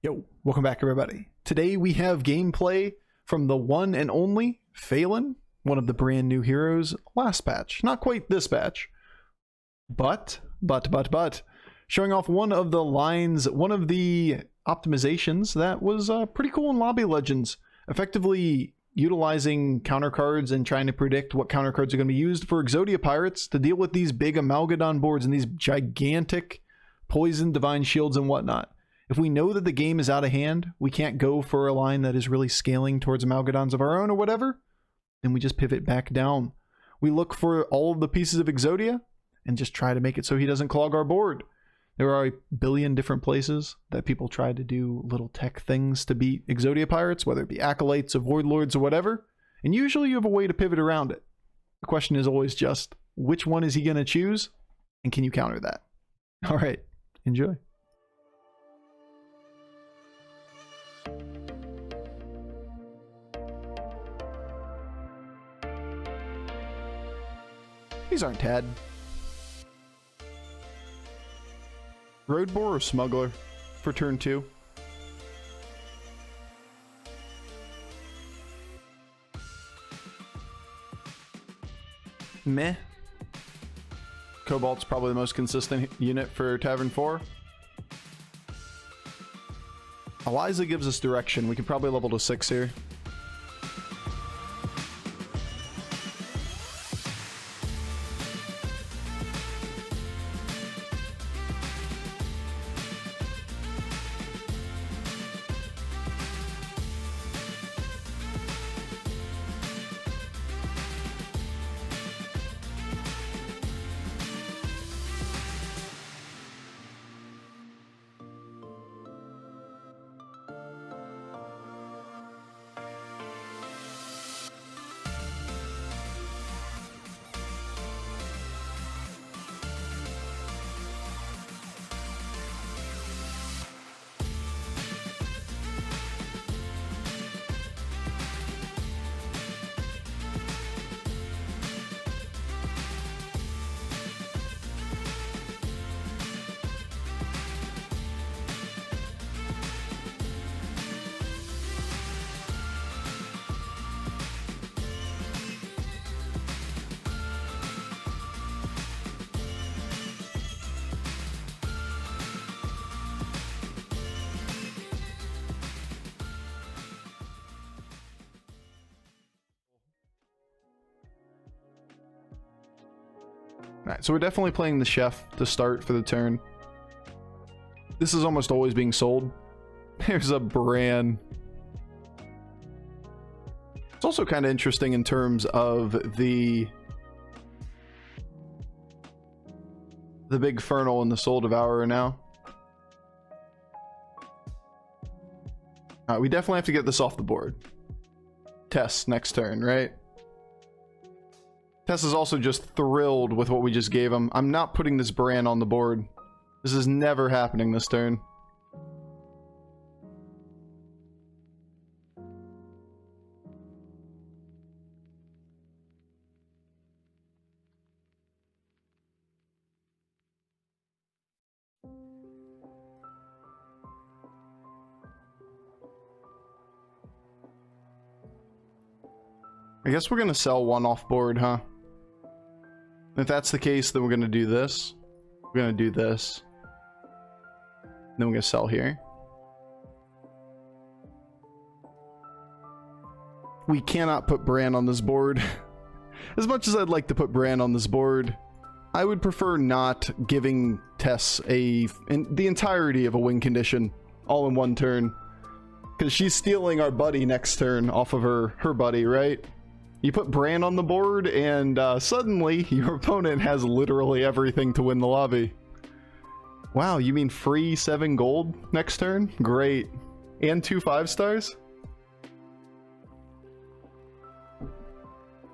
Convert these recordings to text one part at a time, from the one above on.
Yo, welcome back everybody. Today we have gameplay from the one and only Phelan, one of the brand new heroes last patch. Not quite this patch, but, showing off one of the lines, one of the optimizations that was pretty cool in Lobby Legends, effectively utilizing counter cards and trying to predict what counter cards are going to be used for Exodia pirates to deal with these big Amalgadon boards and these gigantic poison divine shields and whatnot. If we know that the game is out of hand, we can't go for a line that is really scaling towards Amalgadons of our own or whatever, then we just pivot back down. We look for all of the pieces of Exodia and just try to make it so he doesn't clog our board. There are a billion different places that people try to do little tech things to beat Exodia pirates, whether it be acolytes or void lords or whatever, and usually you have a way to pivot around it. The question is always just, which one is he going to choose, and can you counter that? All right, enjoy. These aren't Tad. Roadbore or Smuggler for turn 2? Meh. Cobalt's probably the most consistent unit for Tavern 4. Eliza gives us direction. We could probably level to 6 here. Alright, so we're definitely playing the chef to start for the turn. This is almost always being sold. There's a Bran. It's also kind of interesting in terms of the big Fernal and the Soul Devourer now. Alright, we definitely have to get this off the board. Tess next turn, right? Tess is also just thrilled with what we just gave him. I'm not putting this Bran on the board. This is never happening this turn. I guess we're gonna sell one off board, huh? If that's the case, then we're going to do this. We're going to do this. Then we're going to sell here. We cannot put Bran on this board. As much as I'd like to put Bran on this board, I would prefer not giving Tess the entirety of a win condition all in one turn. Because she's stealing our buddy next turn off of her buddy, right? You put Bran on the board, and suddenly your opponent has literally everything to win the lobby. Wow, you mean free 7 gold next turn? Great. And 2 5-stars?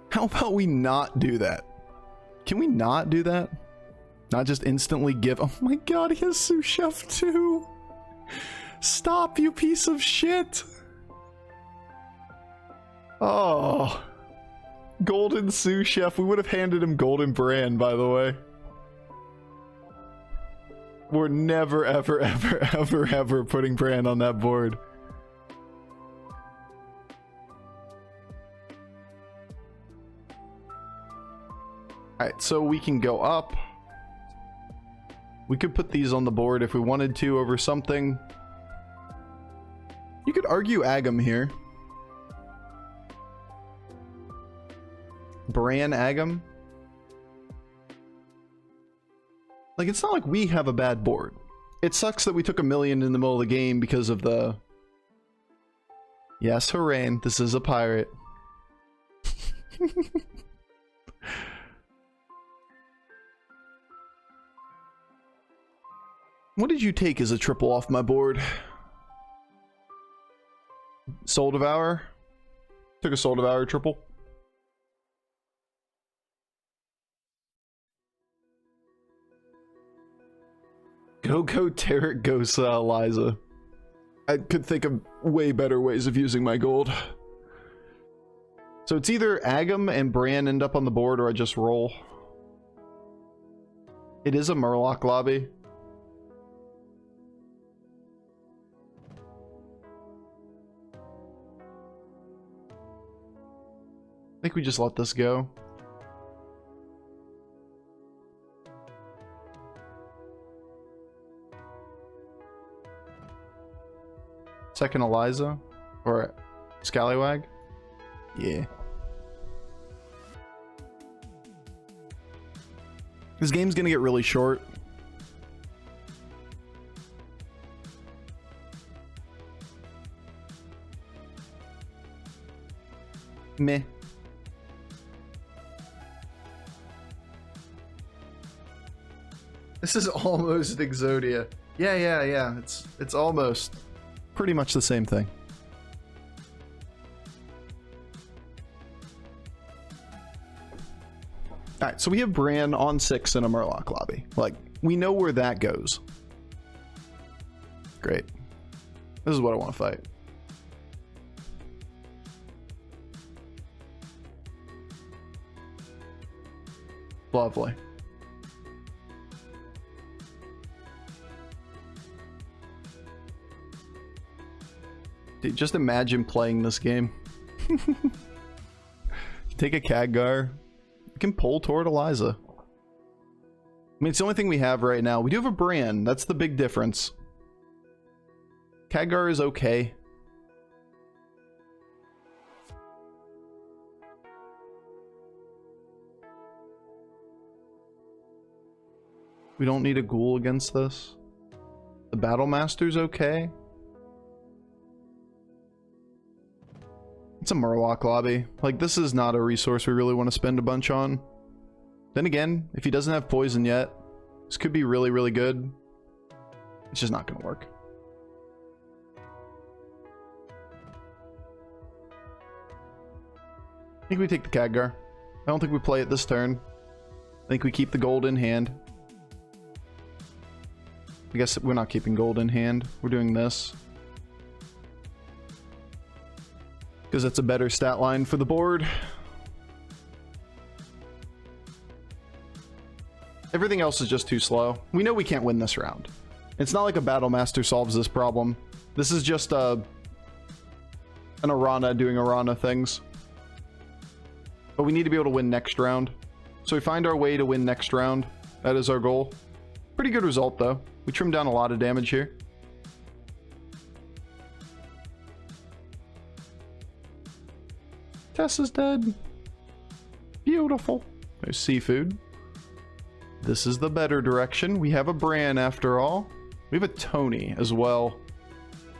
How about we not do that? Can we not do that? Not just instantly give... Oh my god, he has sous chef too! Stop, you piece of shit! Oh... Golden sous chef. We would have handed him golden Bran, by the way. We're never, ever, ever, ever, ever putting Bran on that board. Alright, so we can go up. We could put these on the board if we wanted to over something. You could argue Agam here. Bran Agam. Like, it's not like we have a bad board. It sucks that we took 1 million in the middle of the game because of the... Yes, Haran, this is a pirate. What did you take as a triple off my board? Soul Devour? Took a Soul Devour triple. Go Tarek, go Liza. I could think of way better ways of using my gold. So it's either Agam and Bran end up on the board or I just roll. It is a Murloc lobby. I think we just let this go. Second Eliza or Scallywag? Yeah. This game's gonna get really short. Meh. This is almost Exodia. Yeah. It's almost pretty much the same thing. Alright, so we have Bran on 6 in a Murloc lobby. Like, we know where that goes. Great. This is what I want to fight. Lovely. Dude, just imagine playing this game. Take a Khadgar. You can pull toward Eliza. I mean, it's the only thing we have right now. We do have a Bran. That's the big difference. Khadgar is okay. We don't need a ghoul against this. The Battle Master's okay. It's a Murloc lobby. Like, this is not a resource we really want to spend a bunch on. Then again, if he doesn't have poison yet, this could be really, really good. It's just not going to work. I think we take the Khadgar. I don't think we play it this turn. I think we keep the gold in hand. I guess we're not keeping gold in hand. We're doing this. Because it's a better stat line for the board. Everything else is just too slow. We know we can't win this round. It's not like a Battle Master solves this problem. This is just an Arana doing Arana things. But we need to be able to win next round. So we find our way to win next round. That is our goal. Pretty good result though. We trimmed down a lot of damage here. Tess is dead. Beautiful. There's seafood. This is the better direction. We have a Bran after all. We have a Tony as well.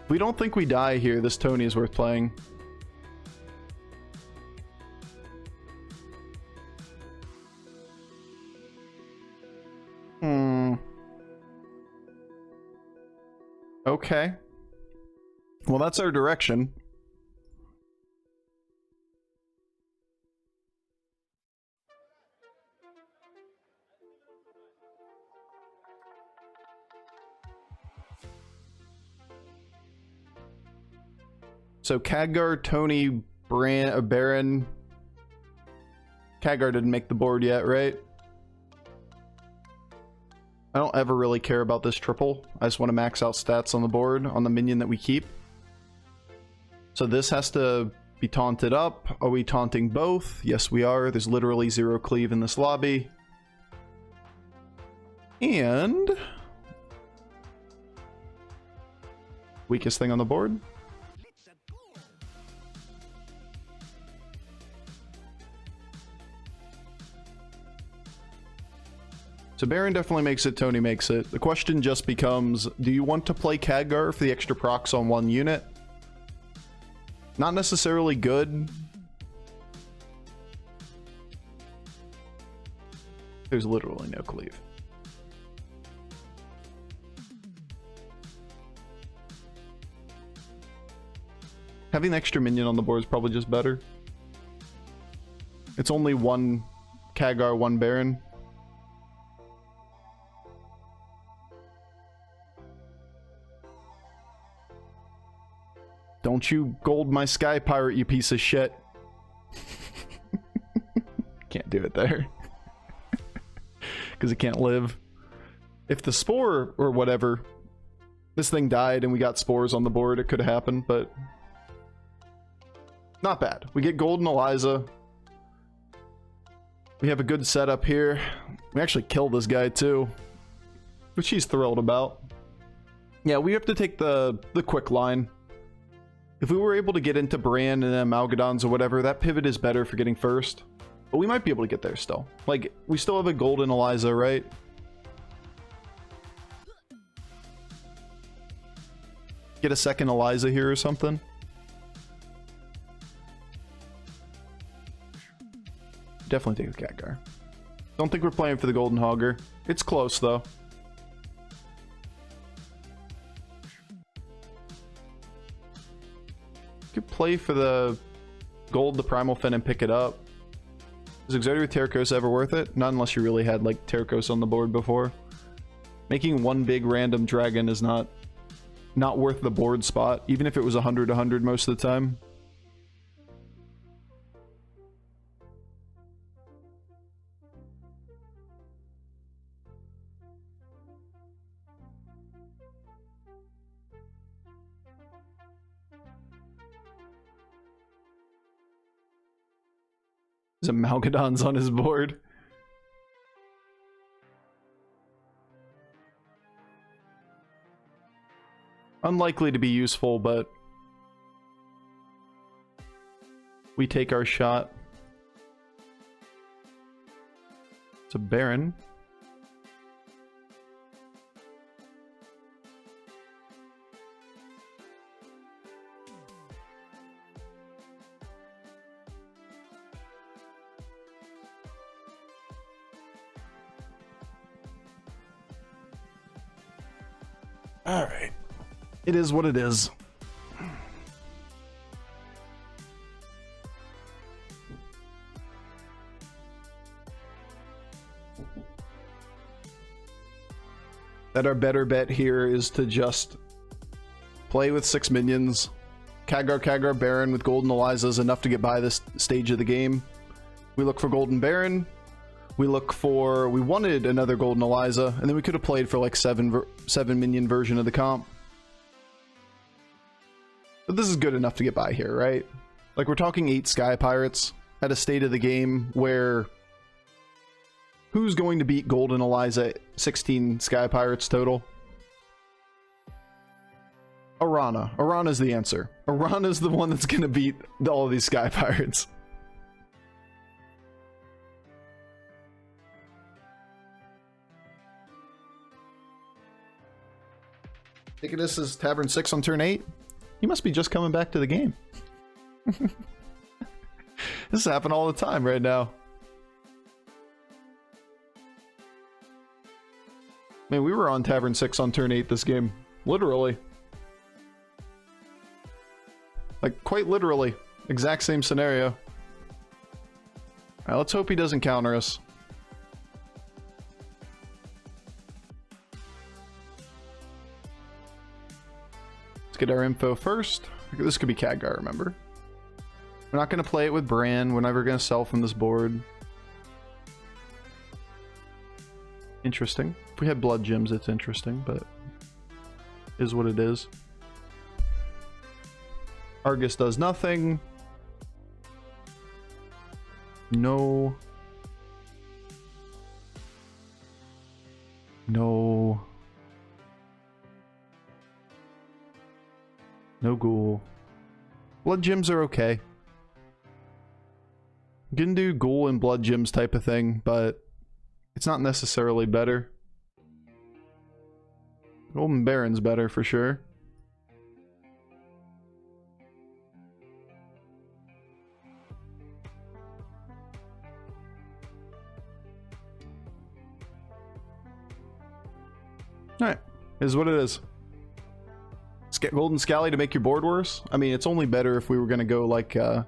If we don't think we die here, this Tony is worth playing. Okay. Well, that's our direction. So Khadgar, Tony, Baron. Khadgar didn't make the board yet, right? I don't ever really care about this triple. I just want to max out stats on the board on the minion that we keep. So this has to be taunted up. Are we taunting both? Yes, we are. There's literally 0 cleave in this lobby. And weakest thing on the board. So Baron definitely makes it, Tony makes it. The question just becomes, do you want to play Khadgar for the extra procs on one unit? Not necessarily good. There's literally no cleave. Having the extra minion on the board is probably just better. It's only one Khadgar, one Baron. Don't you gold my Sky Pirate, you piece of shit. Can't do it there. Because it can't live. If the Spore or whatever, this thing died and we got spores on the board, it could have happened, but not bad. We get Golden Eliza. We have a good setup here. We actually kill this guy too, which he's thrilled about. Yeah, we have to take the quick line. If we were able to get into Bran and then Malgadons or whatever, that pivot is better for getting first. But we might be able to get there still. Like, we still have a Golden Eliza, right? Get a second Eliza here or something. Definitely take the Khadgar. Don't think we're playing for the Golden Hogger. It's close, though. Could play for the gold, the Primal Fin, and pick it up. Is Exodia with Terracos ever worth it? Not unless you really had, like, Terracos on the board before. Making one big random dragon is not worth the board spot, even if it was 100-100 most of the time. There's a Malgadons on his board. Unlikely to be useful, but we take our shot. It's a Baron. All right. It is what it is. That our better bet here is to just play with 6 minions. Khadgar, Baron with Golden Eliza is enough to get by this stage of the game. We look for Golden Baron. We wanted another Golden Eliza, and then we could have played for like 7 minion version of the comp. But this is good enough to get by here, right? Like, we're talking 8 Sky Pirates at a state of the game where who's going to beat Golden Eliza 16 Sky Pirates total? Arana. Arana's the answer. Arana's the one that's going to beat all of these Sky Pirates. Thinking this is Tavern 6 on turn 8? You must be just coming back to the game. This happens all the time right now. Man, we were on Tavern 6 on turn 8 this game. Literally. Like, quite literally. Exact same scenario. Alright, let's hope he doesn't counter us. Get our info first. This could be Khadgar, remember? We're not going to play it with Bran. We're never going to sell from this board. Interesting. If we had blood gems, it's interesting, but is what it is. Argus does nothing. No. No. No ghoul. Blood gems are okay. You can do ghoul and blood gems type of thing, but it's not necessarily better. Golden Baron's better for sure. Alright, is what it is. Golden Scally to make your board worse? I mean, it's only better if we were going to go like a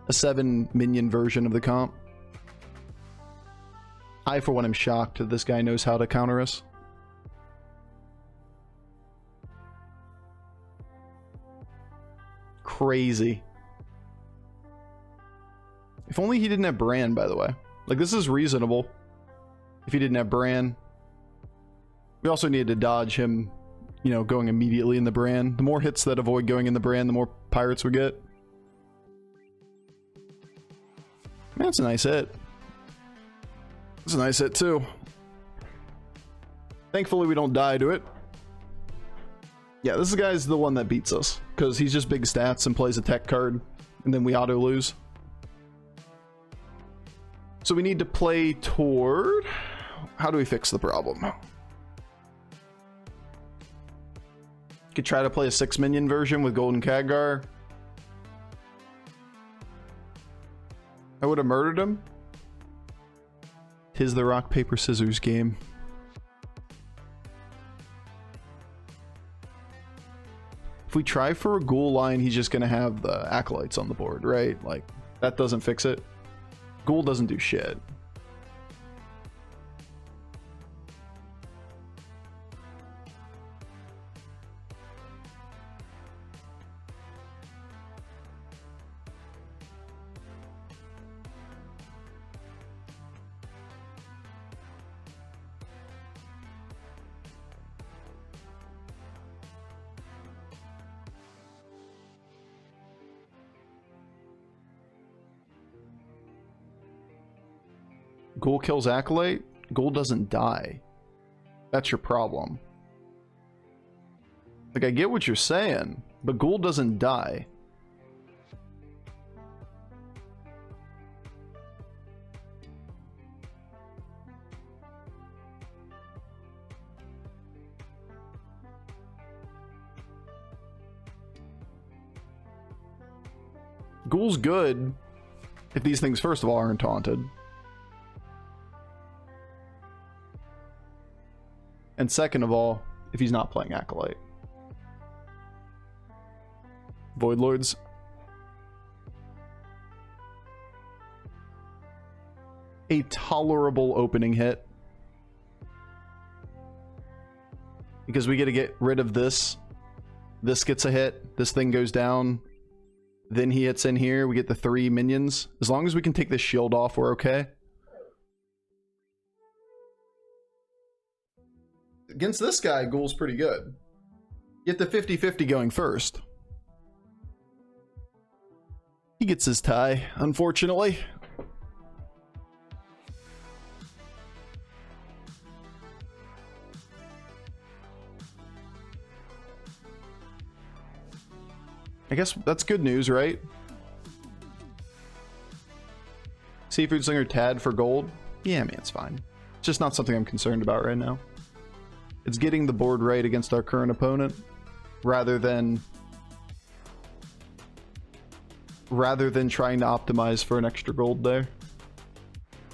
7 minion version of the comp. I, for one, am shocked that this guy knows how to counter us. Crazy. If only he didn't have Bran, by the way. Like, this is reasonable. If he didn't have Bran. We also needed to dodge him, you know, going immediately in the Bran. The more hits that avoid going in the Bran, the more pirates we get. Man, that's a nice hit. That's a nice hit, too. Thankfully, we don't die to it. Yeah, this guy's the one that beats us, because he's just big stats and plays a tech card, and then we auto-lose. So we need to play toward... How do we fix the problem? Could try to play a 6 minion version with Golden Khadgar. I would have murdered him. 'Tis the rock, paper, scissors game. If we try for a ghoul line, he's just gonna have the acolytes on the board, right? Like, that doesn't fix it. Ghoul doesn't do shit. Ghoul kills Acolyte? Ghoul doesn't die. That's your problem. Like, I get what you're saying, but Ghoul doesn't die. Ghoul's good if these things, first of all, aren't taunted. And second of all, if he's not playing Acolyte. Void Lords. A tolerable opening hit. Because we get to get rid of this. This gets a hit. This thing goes down. Then he hits in here. We get the 3 minions. As long as we can take this shield off, we're okay. Against this guy, Ghoul's pretty good. Get the 50-50 going first. He gets his tie, unfortunately. I guess that's good news, right? Seafood Slinger Tad for gold? Yeah, man, it's fine. It's just not something I'm concerned about right now. It's getting the board right against our current opponent, rather than trying to optimize for an extra gold there.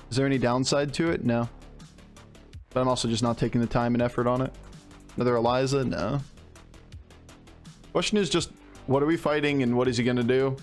Is there any downside to it? No. But I'm also just not taking the time and effort on it. Another Eliza? No. Question is just, what are we fighting and what is he gonna do?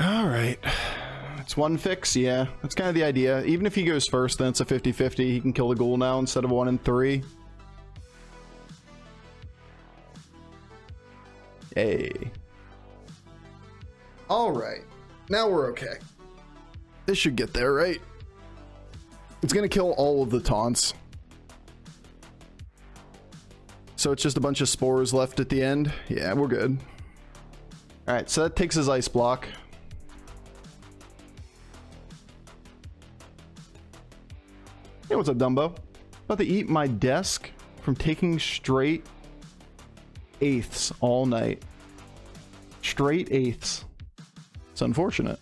All right. It's one fix, yeah. That's kind of the idea. Even if he goes first, then it's a 50-50. He can kill the ghoul now instead of 1 and 3. Hey. All right. Now we're okay. This should get there, right? It's going to kill all of the taunts. So it's just a bunch of spores left at the end. Yeah, we're good. All right, so that takes his ice block. Hey, what's up, Dumbo? About to eat my desk from taking straight eighths all night. Straight eighths. It's unfortunate.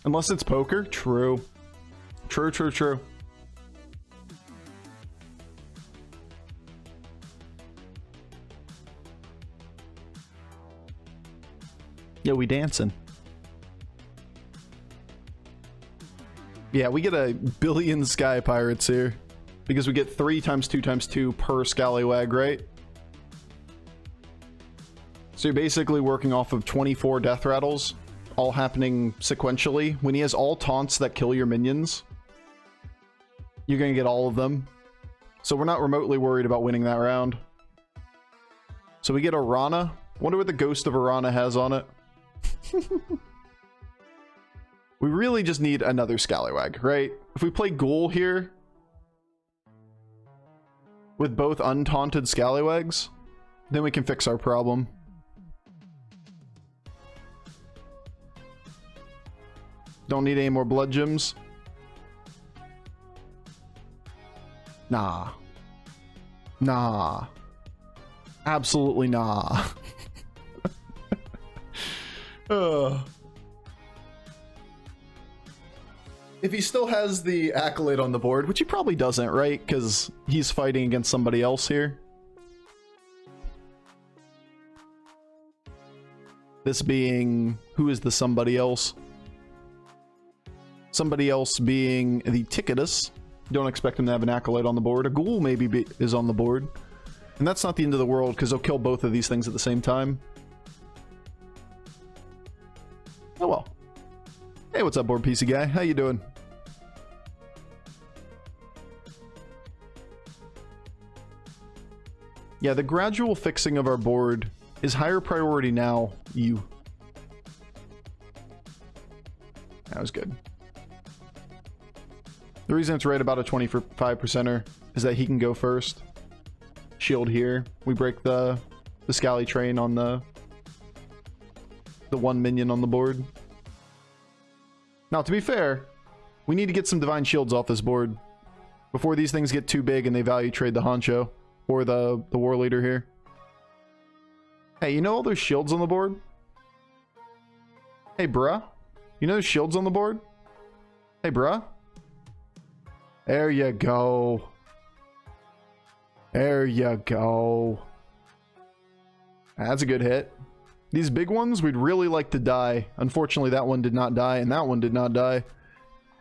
Unless it's poker. True. True, true, true. Yeah, we dancing. Yeah, we get a billion sky pirates here. Because we get 3 times 2 times 2 per scallywag, right? So you're basically working off of 24 death rattles, all happening sequentially. When he has all taunts that kill your minions, you're going to get all of them. So we're not remotely worried about winning that round. So we get Arana. Wonder what the Ghost of Arana has on it. We really just need another scallywag, right? If we play Ghoul here with both untaunted scallywags, then we can fix our problem. Don't need any more blood gems. Nah. Nah. Absolutely nah. If he still has the accolade on the board, which he probably doesn't, right? Because he's fighting against somebody else here. This being... who is the somebody else? Somebody else being the Ticketus. Don't expect him to have an accolade on the board. A ghoul maybe is on the board. And that's not the end of the world, because he'll kill both of these things at the same time. Oh well. Hey, what's up, board PC guy? How you doing? Yeah, the gradual fixing of our board is higher priority now. You. That was good. The reason it's right about a 25%er is that he can go first. Shield here. We break the scally train on the one minion on the board. Now, to be fair, we need to get some divine shields off this board before these things get too big and they value trade the honcho or the war leader here. Hey, you know all those shields on the board? Hey, bruh. You know those shields on the board? Hey, bruh. There you go. There you go. That's a good hit. These big ones, we'd really like to die. Unfortunately, that one did not die, and that one did not die.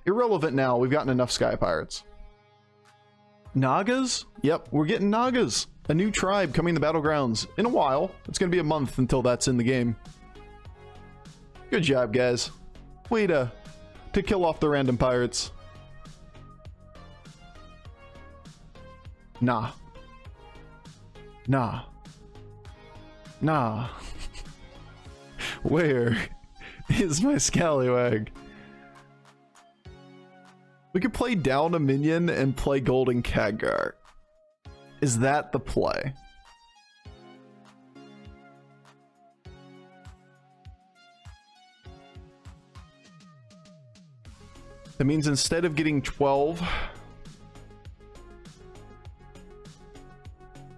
Irrelevant now. We've gotten enough Sky Pirates. Nagas? Yep, we're getting Nagas. A new tribe coming to Battlegrounds. In a while. It's going to be a month until that's in the game. Good job, guys. Way to kill off the random pirates. Nah. Nah. Nah. Where is my scallywag? We could play down a minion and play Golden Khadgar. Is that the play? That means instead of getting 12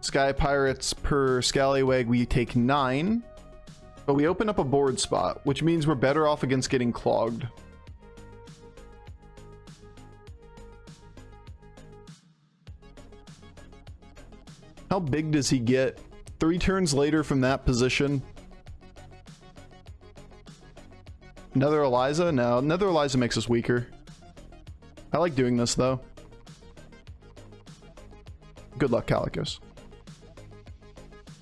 Sky Pirates per scallywag, we take 9. But we open up a board spot, which means we're better off against getting clogged. How big does he get? 3 turns later from that position. Another Eliza? No, another Eliza makes us weaker. I like doing this, though. Good luck, Calicos.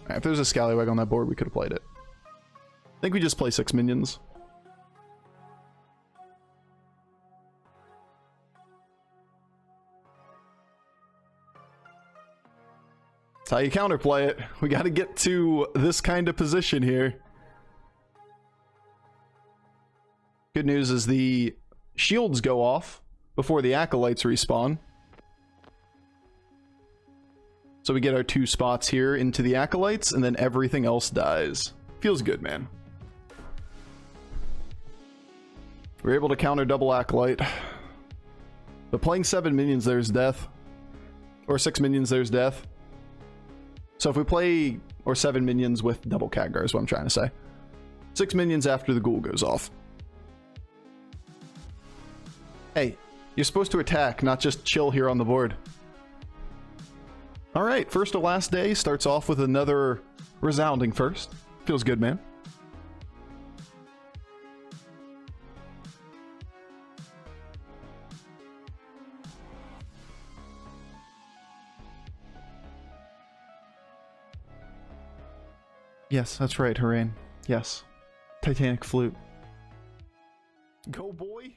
Alright, if there's a Scallywag on that board, we could have played it. I think we just play 6 minions. That's how you counterplay it. We gotta get to this kind of position here. Good news is the shields go off before the acolytes respawn. So we get our 2 spots here into the acolytes, and then everything else dies. Feels good, man. We're able to counter double acolyte. But playing 7 minions, there's death. Or 6 minions, there's death. So if we play, or 7 minions with double Khadgar is what I'm trying to say. 6 minions after the ghoul goes off. Hey, you're supposed to attack, not just chill here on the board. Alright, first to last day starts off with another resounding first. Feels good, man. Yes, that's right, Harain. Yes. Titanic flute. Go, boy!